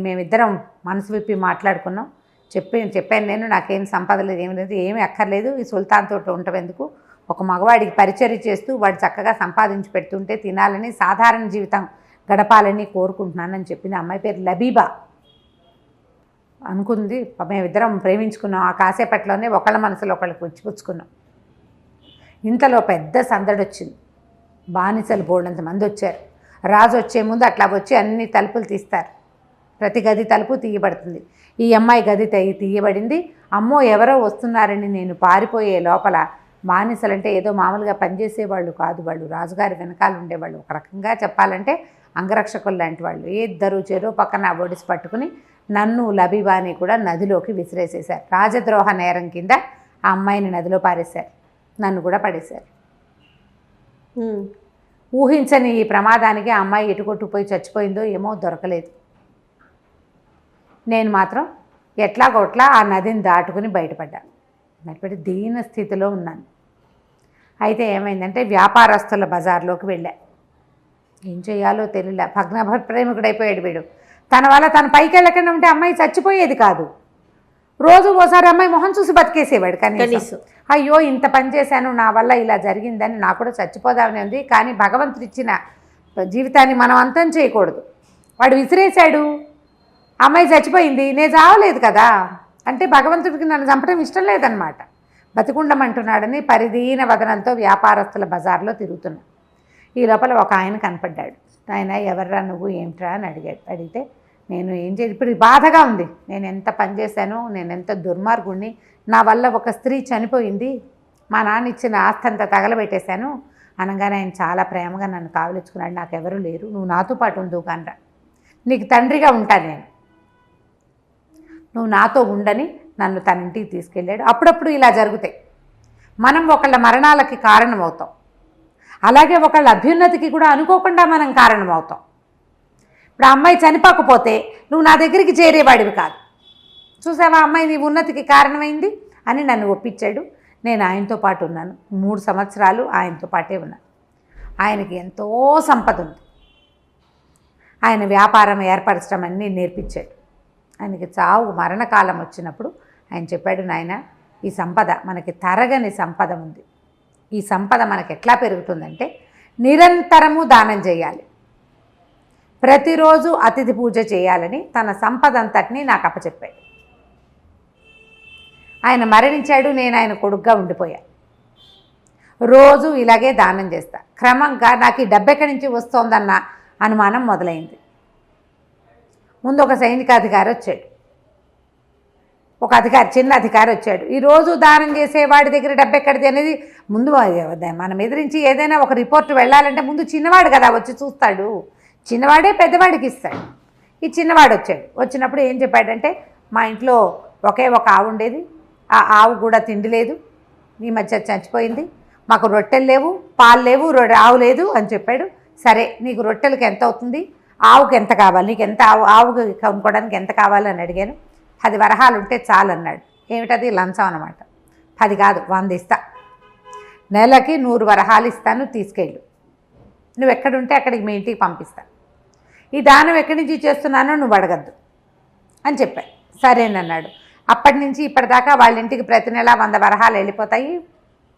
మేమిద్దరం మనసు విప్పి మాట్లాడుకున్నాం. చెప్పాను నేను, నాకేం సంపద లేదు, ఏమి లేదు, ఏమీ అక్కర్లేదు, ఈ సుల్తాన్ తోట ఉండటం ఎందుకు, ఒక మగవాడికి పరిచర్య చేస్తూ వాడు చక్కగా సంపాదించి పెడుతుంటే తినాలని, సాధారణ జీవితం గడపాలని కోరుకుంటున్నానని చెప్పింది. అమ్మాయి పేరు లబీబా అనుకుంది. మేమిద్దరం ప్రేమించుకున్నాం. ఆ కాసేపట్లోనే ఒకళ్ళ మనసులో ఒకళ్ళకి పుచ్చుకున్నాం. ఇంతలో పెద్ద సందడి వచ్చింది. బానిసలు బోర్డంత మంది వచ్చారు. రాజు వచ్చే ముందు అట్లా వచ్చి అన్ని తలుపులు తీస్తారు. ప్రతి గది తలుపు తీయబడుతుంది. ఈ అమ్మాయి గది తీయబడింది. అమ్మో ఎవరో వస్తున్నారని నేను పారిపోయే లోపల, బానిసలంటే ఏదో మామూలుగా పనిచేసేవాళ్ళు కాదు, వాళ్ళు రాజుగారి వెనకాల ఉండేవాళ్ళు. ఒక రకంగా చెప్పాలంటే అంగరక్షకులు లాంటి వాళ్ళు. ఇద్దరు చెరో పక్కన ఒడిసి పట్టుకుని నన్ను లబీబాని కూడా నదిలోకి విసిరేసేశారు. రాజద్రోహ నేరం కింద ఆ అమ్మాయిని నదిలో పారేశారు, నన్ను కూడా పడేశారు. ఊహించని ఈ ప్రమాదానికి ఆ అమ్మాయి ఎటుకొట్టుకుపోయి చచ్చిపోయిందో ఏమో దొరకలేదు. నేను మాత్రం ఎట్లాగొట్లా ఆ నదిని దాటుకుని బయటపడ్డాను. బయటపడి దీన స్థితిలో ఉన్నాను. అయితే ఏమైందంటే వ్యాపారస్తుల బజార్లోకి వెళ్ళా. ఏం చేయాలో తెలియలే. భగ్న ప్రేమికుడైపోయాడు వీడు. తన వల్ల తన పైకి వెళ్ళకుండా ఉంటే అమ్మాయి చచ్చిపోయేది కాదు. రోజు ఓసారి అమ్మాయి మొహం చూసి బతికేసేవాడు కనీసం. అయ్యో ఇంత పని చేశాను, నా వల్ల ఇలా జరిగిందని నాకు కూడా చచ్చిపోదామని ఉంది. కానీ భగవంతుడు ఇచ్చిన జీవితాన్ని మనం అంతం చేయకూడదు. వాడు విసిరేశాడు, అమ్మాయి చచ్చిపోయింది, నేను చావలేదు కదా అంటే భగవంతుడికి నన్ను చంపడం ఇష్టం లేదనమాట. బతికుండమంటున్నాడని పరిదీన వదనంతో వ్యాపారస్తుల బజార్లో తిరుగుతున్నా. ఈ లోపల ఒక ఆయన కనపడ్డాడు. ఆయన ఎవర్రా నువ్వు, ఏమిట్రా అని అడిగితే నేను ఏం చేసి, ఇప్పుడు బాధగా ఉంది, నేను ఎంత పని చేశానో, నేను ఎంత దుర్మార్గుణ్ణి, నా వల్ల ఒక స్త్రీ చనిపోయింది, మా నాన్న ఇచ్చిన ఆస్తి అంతా తగలబెట్టేశాను అనగానే ఆయన చాలా ప్రేమగా నన్ను కావలించుకున్నాడు. నాకెవరూ లేరు, నువ్వు నాతో పాటు ఉండు కానరా, నీకు తండ్రిగా ఉంటాను నేను, నువ్వు నాతో ఉండని నన్ను తన ఇంటికి తీసుకెళ్ళాడు. అప్పుడప్పుడు ఇలా జరుగుతాయి. మనం ఒకళ్ళ మరణాలకి కారణమవుతాం, అలాగే ఒకళ్ళ అభ్యున్నతికి కూడా అనుకోకుండా మనం కారణమవుతాం. ఇప్పుడు ఆ అమ్మాయి చనిపోకపోతే నువ్వు నా దగ్గరికి చేరేవాడివి కాదు. చూసావా అమ్మాయి నీ ఉన్నతికి కారణమైంది అని నన్ను ఒప్పించాడు. నేను ఆయనతో పాటు ఉన్నాను. 3 సంవత్సరాలు ఆయనతో పాటే ఉన్నాను. ఆయనకి ఎంతో సంపద ఉంది. ఆయన వ్యాపారం ఏర్పరచడం అన్నీ నేర్పించాడు. ఆయనకి చావు మరణకాలం వచ్చినప్పుడు ఆయన చెప్పాడు, నాయన ఈ సంపద మనకి తరగని సంపద ఉంది. ఈ సంపద మనకి ఎట్లా పెరుగుతుందంటే నిరంతరము దానం చేయాలి, ప్రతిరోజు అతిథి పూజ చేయాలని తన సంపద అంతటినీ నాకు అప్పచెప్పాడు. ఆయన మరణించాడు, నేను ఆయన కొడుకుగా ఉండిపోయా. రోజు ఇలాగే దానం చేస్తా. క్రమంగా నాకు ఈ డబ్బు ఎక్కడి నుంచి వస్తోందన్న అనుమానం మొదలైంది. ముందు ఒక సైనికాధికారి వచ్చాడు, ఒక అధికారి, చిన్న అధికారి వచ్చాడు. ఈరోజు దానం చేసేవాడి దగ్గర డబ్బు ఎక్కడిది అనేది ముందు మనం ఎదిరించి ఏదైనా ఒక రిపోర్ట్ వెళ్ళాలంటే ముందు చిన్నవాడు కదా వచ్చి చూస్తాడు, చిన్నవాడే పెద్దవాడికి ఇస్తాడు. ఈ చిన్నవాడు వచ్చాడు. వచ్చినప్పుడు ఏం చెప్పాడంటే, మా ఇంట్లో ఒకే ఒక ఆవు ఉండేది, ఆ ఆవు కూడా తిండి లేదు, ఈ మధ్య చచ్చిపోయింది, మాకు రొట్టెలు లేవు, పాలు లేవు, ఆవు లేదు అని చెప్పాడు. సరే నీకు రొట్టెలకి ఎంత అవుతుంది, ఆవుకి ఎంత కావాలి, నీకు ఎంత ఆవుకి కొనుక్కోవడానికి ఎంత కావాలని అడిగాను. 10 వరహాలు ఉంటే చాలు అన్నాడు. ఏమిటది, లంచం అన్నమాట. 10 కాదు 100 ఇస్తా, నెలకి 100 వరహాలు ఇస్తాను, తీసుకెళ్ళు, నువ్వు ఎక్కడుంటే అక్కడికి మీ ఇంటికి పంపిస్తా, ఈ దానం ఎక్కడి నుంచి చేస్తున్నానో నువ్వు అడగద్దు అని చెప్పాడు. సరేనన్నాడు. అప్పటి నుంచి ఇప్పటిదాకా వాళ్ళ ఇంటికి ప్రతి నెల 100 వరహాలు వెళ్ళిపోతాయి,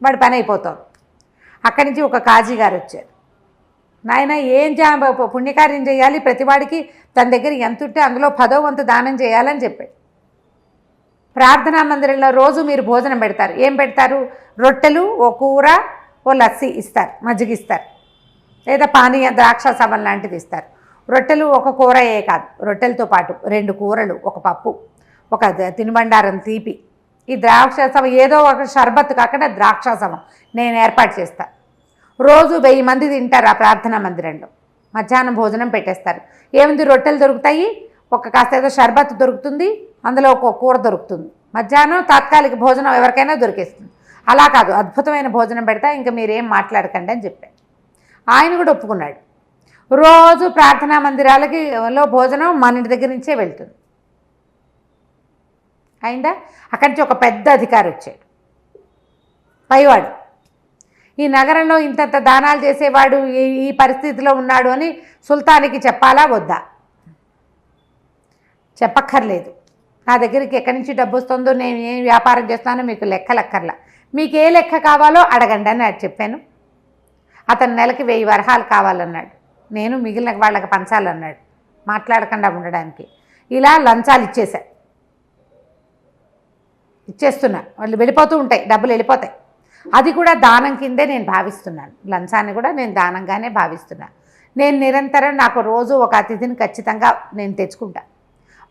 వాడి పని అయిపోతాడు. అక్కడి నుంచి ఒక కాజీ గారు వచ్చారు. నాయన ఏం పుణ్యకార్యం చేయాలి, ప్రతివాడికి తన దగ్గర ఎంత ఉంటే అందులో 10వ వంతు దానం చేయాలని చెప్పాడు. ప్రార్థనా మందిరంలో రోజు మీరు భోజనం పెడతారు. ఏం పెడతారు, రొట్టెలు, ఓ కూర, ఓ లస్సీ ఇస్తారు, మజ్జిగ ఇస్తారు, లేదా పానీయ ద్రాక్ష సవం లాంటిది ఇస్తారు. రొట్టెలు ఒక కూరయే కాదు, రొట్టెలతో పాటు 2 కూరలు, ఒక పప్పు, ఒక తినుబండారం తీపి, ఈ ద్రాక్షాసవం ఏదో ఒక షర్బత్ కాకుండా ద్రాక్షాసవం నేను ఏర్పాటు చేస్తాను. రోజు 1000 మంది తింటారు ఆ ప్రార్థనా మందిరంలో. మధ్యాహ్నం భోజనం పెట్టేస్తారు. ఏముంది, రొట్టెలు దొరుకుతాయి, ఒక కాస్త ఏదో షర్బత్ దొరుకుతుంది, అందులో ఒక కూర దొరుకుతుంది. మధ్యాహ్నం తాత్కాలిక భోజనం ఎవరికైనా దొరికేస్తుంది. అలా కాదు, అద్భుతమైన భోజనం పెడతా, ఇంకా మీరేం మాట్లాడకండి అని చెప్పాడు. ఆయన కూడా ఒప్పుకున్నాడు. రోజు ప్రార్థనా మందిరాలకి భోజనం మన ఇంటి దగ్గర నుంచే వెళ్తుంది. అయిందా? అక్కడి నుంచి ఒక పెద్ద అధికారి వచ్చాడు, పైవాడు. ఈ నగరంలో ఇంతంత దానాలు చేసేవాడు ఈ పరిస్థితిలో ఉన్నాడు అని సుల్తానికి చెప్పాలా వద్దా? చెప్పక్కర్లేదు. నా దగ్గరికి ఎక్కడి నుంచి డబ్బు వస్తుందో, నేను ఏం వ్యాపారం చేస్తానో మీకు లెక్కలక్కర్లా, మీకు ఏ లెక్క కావాలో అడగండి అని చెప్పాను. అతను నెలకి 1000 వరహాలు కావాలన్నాడు. నేను మిగిలిన వాళ్ళకి పంచాలన్నాడు, మాట్లాడకుండా ఉండడానికి. ఇలా లంచాలు ఇచ్చేస్తున్నా. వాళ్ళు వెళ్ళిపోతూ ఉంటాయి, డబ్బులు వెళ్ళిపోతాయి. అది కూడా దానం కిందే నేను భావిస్తున్నాను. లంచాన్ని కూడా నేను దానంగానే భావిస్తున్నాను. నేను నిరంతరం నాకు రోజు ఒక అతిథిని ఖచ్చితంగా నేను తెచ్చుకుంటా.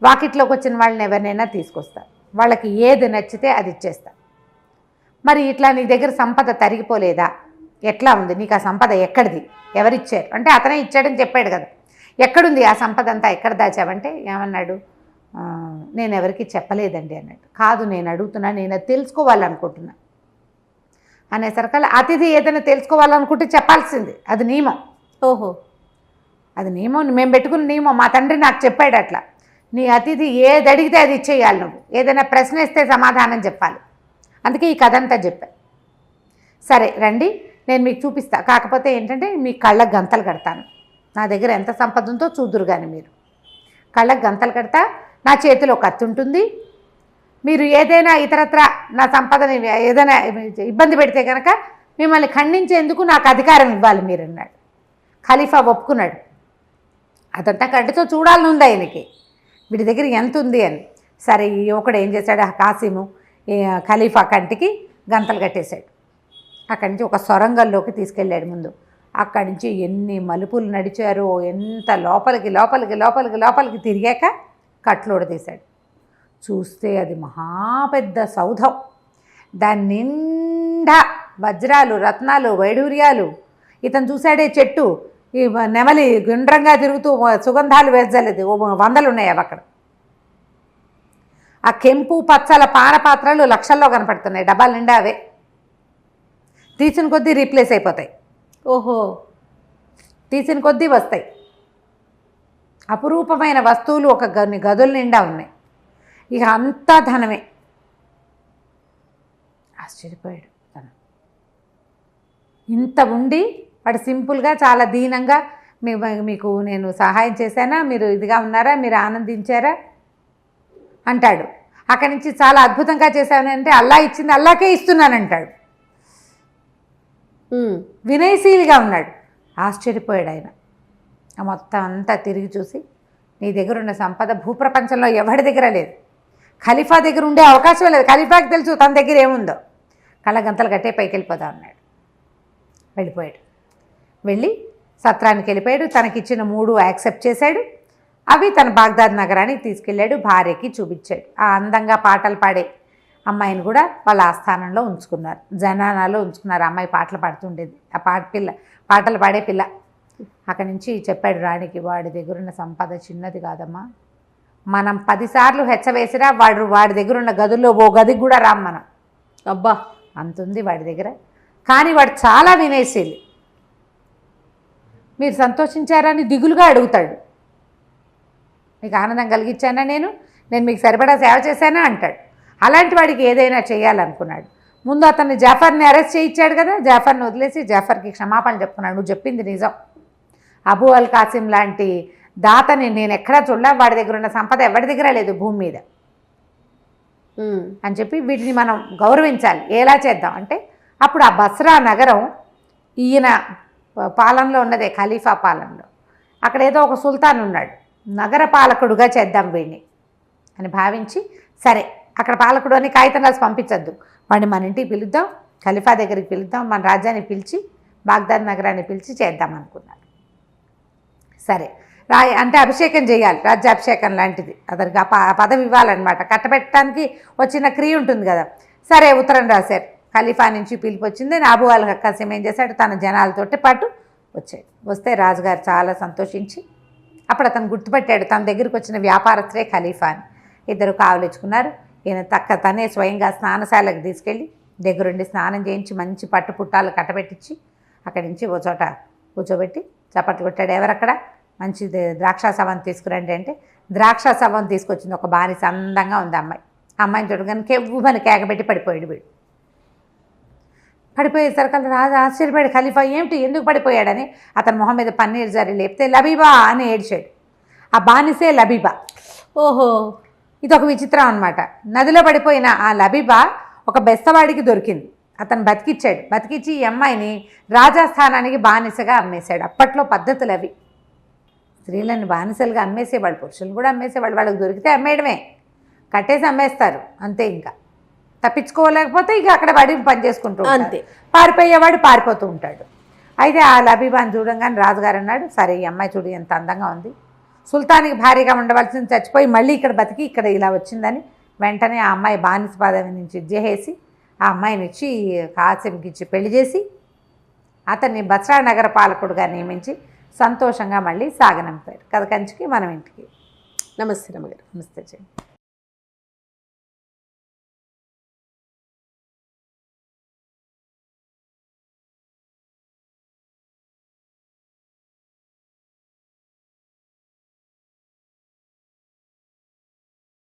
వాకిట్లోకి వచ్చిన వాళ్ళని ఎవరినైనా తీసుకొస్తా, వాళ్ళకి ఏది నచ్చితే అది ఇచ్చేస్తా. మరి ఇట్లా నీ దగ్గర సంపద తరిగిపోలేదా? ఎట్లా ఉంది నీకు? ఆ సంపద ఎక్కడిది? ఎవరిచ్చారు అంటే అతనే ఇచ్చాడని చెప్పాడు కదా. ఎక్కడుంది ఆ సంపద అంతా? ఎక్కడ దాచావంటే ఏమన్నాడు? నేను ఎవరికి చెప్పలేదండి అన్నాడు. కాదు, నేను అడుగుతున్నా, నేను అది తెలుసుకోవాలనుకుంటున్నా అనేసరికల్లా అతిథి ఏదైనా తెలుసుకోవాలనుకుంటే చెప్పాల్సింది, అది నియమం. ఓహో, అది నియమం, మేము పెట్టుకున్న నియమం. మా తండ్రి నాకు చెప్పాడు అట్లా. నీ అతిథి ఏది అడిగితే అది ఇచ్చేయాలి, నువ్వు ఏదైనా ప్రశ్న ఇస్తే సమాధానం చెప్పాలి. అందుకే ఈ కథ అంతా చెప్పా. సరే రండి, నేను మీకు చూపిస్తా. కాకపోతే ఏంటంటే మీ కళ్ళకు గంతలు కడతాను. నా దగ్గర ఎంత సంపద ఉందో చూదురు కానీ మీరు. కళ్ళకు గంతలు కడతా, నా చేతిలో కత్తి ఉంటుంది. మీరు ఏదైనా ఇతరత్ర నా సంపదని ఏదైనా ఇబ్బంది పెడితే కనుక మిమ్మల్ని ఖండించేందుకు నాకు అధికారం ఇవ్వాలి మీరు అన్నాడు. ఖలీఫా ఒప్పుకున్నాడు. అదంతా కంటితో చూడాలని ఉంది ఆయనకి, వీడి దగ్గర ఎంత ఉంది అని. సరే, ఈ ఒకడు ఏం చేశాడు, కాసిము ఖలీఫా కంటికి గంతలు కట్టేశాడు. అక్కడి నుంచి ఒక సొరంగంలోకి తీసుకెళ్ళాడు. ముందు అక్కడి నుంచి ఎన్ని మలుపులు నడిచారో, ఎంత లోపలికి తిరిగాక కట్లోడ తీశాడు. చూస్తే అది మహాపెద్ద సౌధం. దాని నిండా వజ్రాలు, రత్నాలు, వైడూర్యాలు. ఇతను చూశాడే చెట్టు, ఈ నెమలి గుండ్రంగా తిరుగుతూ సుగంధాలు వేసలేదు, 100 ఉన్నాయి అవి అక్కడ. ఆ కెంపు పచ్చల పానపాత్రలు లక్షల్లో కనపడుతున్నాయి, డబ్బాల నిండా అవే. తీసిన కొద్దీ రీప్లేస్ అయిపోతాయి. ఓహో, తీసిన కొద్దీ వస్తాయి. అపురూపమైన వస్తువులు ఒక గదుల నిండా ఉన్నాయి. ఇక అంతా ధనమే. ఆశ్చర్యపోయాడు తను. ఇంత ఉండి వాడు సింపుల్గా, చాలా దీనంగా, మీకు నేను సహాయం చేశానా, మీరు ఇదిగా ఉన్నారా, మీరు ఆనందించారా అంటాడు. అక్కడి నుంచి చాలా అద్భుతంగా చేశానంటే అల్లా ఇచ్చింది అల్లాకే ఇస్తున్నానంటాడు. వినయశీలిగా ఉన్నాడు. ఆశ్చర్యపోయాడు ఆయన. మొత్తం అంతా తిరిగి చూసి, నీ దగ్గర ఉన్న సంపద భూప్రపంచంలో ఎవరి దగ్గర లేదు, ఖలీఫా దగ్గర ఉండే అవకాశం లేదు. ఖలీఫాకి తెలుసు తన దగ్గర ఏముందో. కళ్ళ గంతలు కట్టే పైకి వెళ్ళిపోతా ఉన్నాడు. వెళ్ళిపోయాడు. వెళ్ళి సత్రానికి వెళ్ళిపోయాడు. తనకిచ్చిన 3 యాక్సెప్ట్ చేశాడు. అవి తన బాగ్దాద్ నగరానికి తీసుకెళ్ళాడు. భార్యకి చూపించాడు. ఆ అందంగా పాటలు పాడే అమ్మాయిని కూడా వాళ్ళ ఆస్థానంలో ఉంచుకున్నారు, జనానాలో ఉంచుకున్నారు. అమ్మాయి పాటలు పాడుతుండేది, ఆ పాటలు పాడే పిల్ల. అక్కడి నుంచి చెప్పాడు రాణికి, వాడి దగ్గర ఉన్న సంపద చిన్నది కాదమ్మా, మనం 10 సార్లు హెచ్చవేసినా వాడి దగ్గర ఉన్న గదుల్లో ఓ గదికి కూడా రాం మనం. అబ్బా, అంతుంది వాడి దగ్గర. కానీ వాడు చాలా వినేశీలి. మీరు సంతోషించారని దిగులుగా అడుగుతాడు. మీకు ఆనందం కలిగించానా, నేను మీకు సరిపడా సేవ చేశానా అంటాడు. అలాంటి వాడికి ఏదైనా చేయాలనుకున్నాడు. ముందు అతన్ని జాఫర్ని అరెస్ట్ చేయించాడు కదా, జాఫర్ని వదిలేసి జాఫర్కి క్షమాపణ చెప్పుకున్నాడు. నువ్వు చెప్పింది నిజం, అబూ అల్ కాసిం లాంటి దాతని నేను ఎక్కడా చూడలే, వాడి దగ్గర ఉన్న సంపద ఎవరి దగ్గర లేదు భూమి మీద అని చెప్పి వీటిని మనం గౌరవించాలి. ఎలా చేద్దాం అంటే, అప్పుడు ఆ బస్రా నగరం ఈయన పాలనలో ఉన్నదే, ఖలీఫా పాలనలో. అక్కడ ఏదో ఒక సుల్తాన్ ఉన్నాడు, నగర పాలకుడుగా చేద్దాం వీడిని అని భావించి, సరే అక్కడ పాలకుడు అని కాగితం రాసి పంపించద్దు, వాడిని మన ఇంటికి పిలుద్దాం, ఖలీఫా దగ్గరికి పిలుద్దాం, మన రాజ్యాన్ని పిలిచి బాగ్దాద్ నగరాన్ని పిలిచి చేద్దాం అనుకున్నారు. సరే అంటే అభిషేకం చేయాలి, రాజ్యాభిషేకం లాంటిది. అతనికి ఆ పదవి ఇవ్వాలన్నమాట. కట్టబెట్టడానికి వచ్చిన క్రియ ఉంటుంది కదా. సరే ఉత్తరం రాశారు. ఖలీఫా నుంచి పిలుపు వచ్చింది. అబూ అల్ కాసిం ఏం చేశాడు, తన జనాలతోటి పాటు వచ్చాడు. వస్తే రాజుగారు చాలా సంతోషించి, అప్పుడు అతను గుర్తుపట్టాడు తన దగ్గరికి వచ్చిన వ్యాపారస్తులే ఖలీఫా అని. ఇద్దరు కావలించుకున్నారు. ఈయన తనే స్వయంగా స్నానశాలకు తీసుకెళ్ళి దగ్గరుండి స్నానం చేయించి మంచి పట్టు పుట్టాలు కట్టబెట్టించి అక్కడి నుంచి ఓ చోట కూర్చోబెట్టి చప్పట్లు కొట్టాడు. ఎవరక్కడ, మంచి ద్రాక్ష సవం తీసుకురండి అంటే ద్రాక్ష సవం తీసుకొచ్చింది. ఒక బానిస, అందంగా ఉంది అమ్మాయి, ఆ అమ్మాయిని చూడగానే కెవ్వుమని కేకబెట్టి పడిపోయాడు వీడు. పడిపోయేసరికి రాజు ఆశ్చర్యపోయాడు. ఖలీఫా ఏమిటి, ఎందుకు పడిపోయాడని అతని మొహం మీద పన్నీర్ జరి లేపితే లబీబా అని ఏడ్చాడు. ఆ బానిసే లబీబా. ఓహో, ఇది ఒక విచిత్రం అనమాట. నదిలో పడిపోయిన ఆ లబీబా ఒక బెస్తవాడికి దొరికింది. అతను బతికిచ్చాడు. బతికిచ్చి ఈ అమ్మాయిని రాజస్థానానికి బానిసగా అమ్మేశాడు. అప్పట్లో పద్ధతులు అవి. స్త్రీలను బానిసలుగా అమ్మేసేవాళ్ళు, పురుషులు కూడా అమ్మేసేవాళ్ళు. వాళ్ళకి దొరికితే అమ్మేయడమే, కట్టేసి అమ్మేస్తారు అంతే. ఇంకా తప్పించుకోలేకపోతే ఇక అక్కడ పడి పని చేసుకుంటూ అంతే. పారిపోయేవాడు పారిపోతూ ఉంటాడు. అయితే ఆ లబీబాని చూడంగానే రాజుగారు అన్నాడు, సరే ఈ అమ్మాయి చూడు ఎంత అందంగా ఉంది, సుల్తానికి భారీగా ఉండవలసింది చచ్చిపోయి మళ్ళీ ఇక్కడ బతికి ఇక్కడ ఇలా వచ్చిందని వెంటనే ఆ అమ్మాయి బానిస పదవి నుంచి ఇచ్చేసి ఆ అమ్మాయిని ఇచ్చి కాసింకి ఇచ్చి పెళ్లి చేసి అతన్ని బస్రా నగర పాలకుడుగా నియమించి సంతోషంగా మళ్ళీ సాగనంపాడు. కథ కంచికి మనం ఇంటికి. నమస్తే రమ్మగారు. నమస్తే చేయండి.